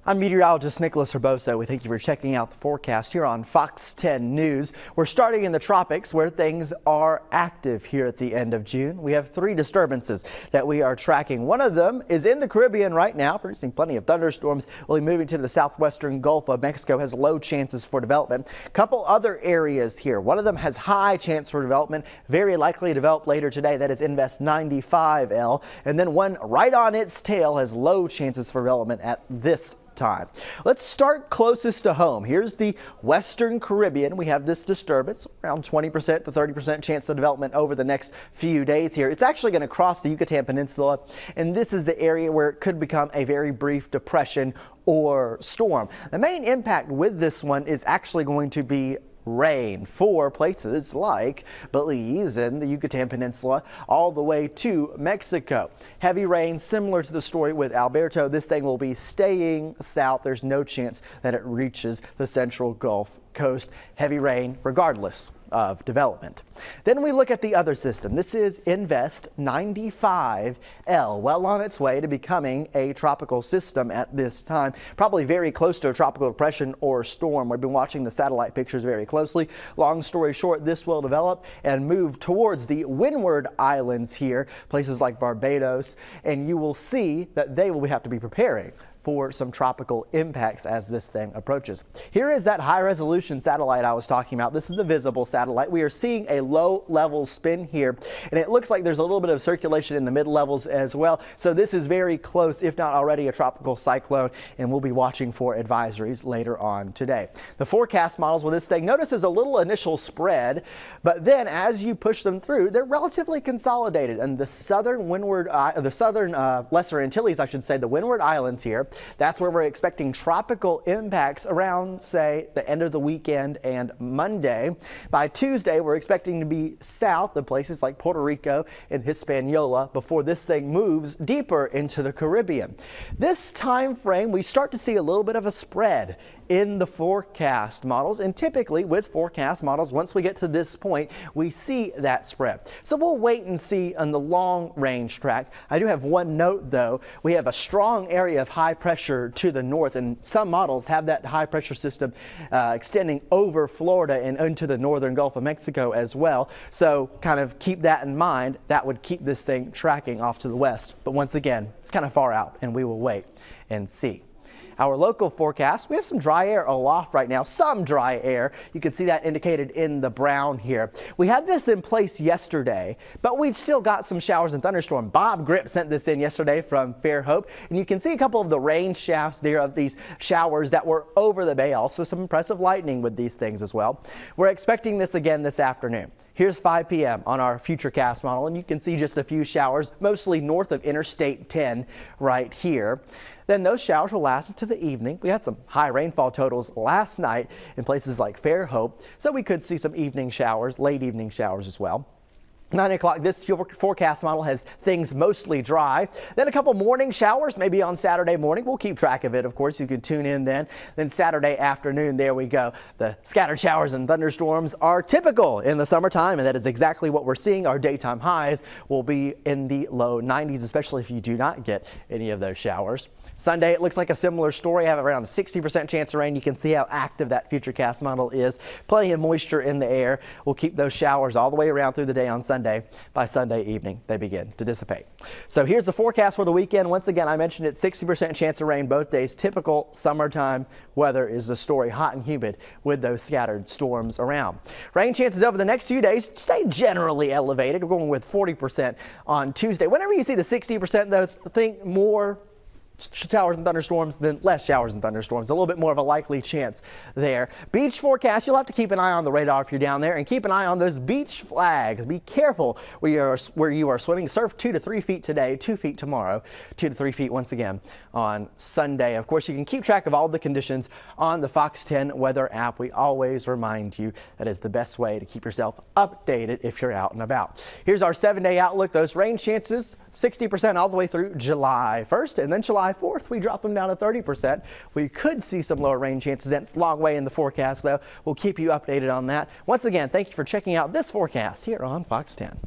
I'm meteorologist Nicholas Herboso. We thank you for checking out the forecast here on Fox 10 News. We're starting in the tropics where things are active here at the end of June. We have 3 disturbances that we are tracking. One of them is in the Caribbean right now, producing plenty of thunderstorms. We'll be moving to the southwestern Gulf of Mexico, has low chances for development. A couple other areas here. One of them has high chance for development, very likely to develop later today. That is Invest 95L. And then one right on its tail has low chances for development at this time. Let's start closest to home. Here's the Western Caribbean. We have this disturbance, around 20% to 30% chance of development over the next few days here. It's actually going to cross the Yucatan Peninsula, and this is the area where it could become a very brief depression or storm. The main impact with this one is actually going to be rain for places like Belize and the Yucatan Peninsula all the way to Mexico. Heavy rain similar to the story with Alberto. This thing will be staying south. There's no chance that it reaches the central Gulf Coast. Heavy rain regardless of development. Then we look at the other system. This is Invest 95L, well on its way to becoming a tropical system at this time, probably very close to a tropical depression or storm. We've been watching the satellite pictures very closely. Long story short, this will develop and move towards the Windward Islands here, places like Barbados, and you will see that they will have to be preparing for some tropical impacts as this thing approaches. Here is that high resolution satellite I was talking about. This is the visible satellite. We are seeing a low level spin here, and it looks like there's a little bit of circulation in the mid levels as well. So this is very close, if not already a tropical cyclone, and we'll be watching for advisories later on today. The forecast models with this thing, notice there's a little initial spread, but then as you push them through, they're relatively consolidated. And the southern Lesser Antilles, I should say, the Windward Islands here, that's where we're expecting tropical impacts around, say, the end of the weekend and Monday. By Tuesday, we're expecting to be south of places like Puerto Rico and Hispaniola before this thing moves deeper into the Caribbean. This time frame, we start to see a little bit of a spread in the forecast models, and typically with forecast models, once we get to this point, we see that spread. So we'll wait and see on the long range track. I do have one note though. We have a strong area of high pressure to the north, and some models have that high pressure system extending over Florida and into the northern Gulf of Mexico as well. So kind of keep that in mind. That would keep this thing tracking off to the west. But once again, it's kind of far out, and we will wait and see. Our local forecast, we have some dry air aloft right now, some dry air. You can see that indicated in the brown here. We had this in place yesterday, but we've still got some showers and thunderstorms. Bob Grip sent this in yesterday from Fairhope, and you can see a couple of the rain shafts there of these showers that were over the bay. Also some impressive lightning with these things as well. We're expecting this again this afternoon. Here's 5 p.m. on our Futurecast model, and you can see just a few showers, mostly north of Interstate 10 right here. Then those showers will last into the evening. We had some high rainfall totals last night in places like Fairhope, so we could see some evening showers, late evening showers as well. 9 o'clock, this forecast model has things mostly dry. Then a couple morning showers, maybe on Saturday morning. We'll keep track of it, of course. You can tune in then. Then Saturday afternoon, there we go. The scattered showers and thunderstorms are typical in the summertime, and that is exactly what we're seeing. Our daytime highs will be in the low 90s, especially if you do not get any of those showers. Sunday, it looks like a similar story. I have around a 60% chance of rain. You can see how active that Futurecast model is. Plenty of moisture in the air. We'll keep those showers all the way around through the day on Sunday. By Sunday evening, they begin to dissipate. So here's the forecast for the weekend. Once again, I mentioned it, 60% chance of rain both days. Typical summertime weather is the story, hot and humid with those scattered storms around. Rain chances over the next few days stay generally elevated. We're going with 40% on Tuesday. Whenever you see the 60% though, think more showers and thunderstorms than less showers and thunderstorms. A little bit more of a likely chance there. Beach forecast, you'll have to keep an eye on the radar if you're down there, and keep an eye on those beach flags. Be careful where you are swimming. Surf 2 to 3 feet today, 2 feet tomorrow, 2 to 3 feet once again on Sunday. Of course, you can keep track of all the conditions on the Fox 10 weather app. We always remind you that is the best way to keep yourself updated if you're out and about. Here's our 7-day outlook. Those rain chances, 60% all the way through July 1st, and then July 4th, we drop them down to 30%. We could see some lower rain chances. That's a long way in the forecast, though. We'll keep you updated on that. Once again, thank you for checking out this forecast here on Fox 10.